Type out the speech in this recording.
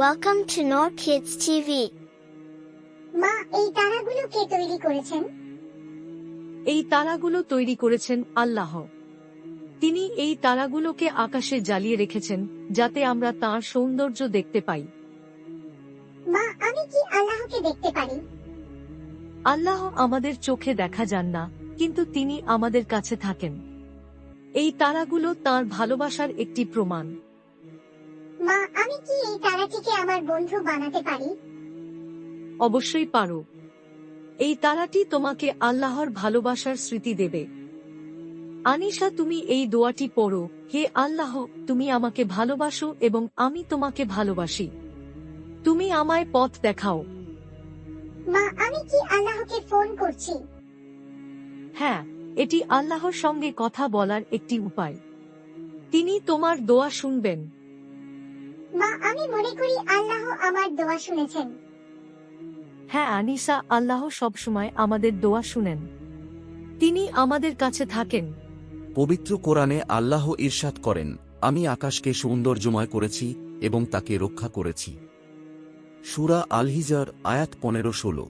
Welcome to Noor Kids TV. মা, এই তারাগুলো কে তৈরি করেছেন? এই তারাগুলো তৈরি করেছেন আল্লাহ। তিনি এই তারাগুলোকে আকাশে জ্বালিয়ে রেখেছেন যাতে আমরা তাঁর সৌন্দর্য দেখতে পাই। মা, আমি কি আল্লাহকে দেখতে পারি? আল্লাহ আমাদের চোখে দেখা যান না, কিন্তু তিনি আমাদের কাছে থাকেন। এই তারাগুলো তাঁর ভালোবাসার একটি প্রমাণ। মা, আমি কি এই তারাটিকে আমার বন্ধু বানাতে পারি? অবশ্যই পারো। এই তারাটি তোমাকে আল্লাহর ভালোবাসার স্মৃতি দেবে। আনিশা, তুমি এই দোয়াটি পড়ো, হে আল্লাহ, তুমি আমাকে ভালোবাসো এবং আমি তোমাকে ভালোবাসি। তুমি আমায় পথ দেখাও। মা, আমি কি আল্লাহকে ফোন করছি? হ্যাঁ, এটি আল্লাহর সঙ্গে কথা বলার একটি উপায়। তিনি তোমার দোয়া শুনবেন। মা, আমি মনে করি আল্লাহ আমার দোয়া শুনেছেন। হ্যাঁ আনিসা, আল্লাহ সবসময় আমাদের দোয়া শুনেন। তিনি আমাদের কাছে থাকেন। পবিত্র কোরআনে আল্লাহ ইরশাদ করেন, আমি আকাশকে সৌন্দর্যময় করেছি এবং তাকে রক্ষা করেছি। সূরা আল হিজর আয়াত 15-16।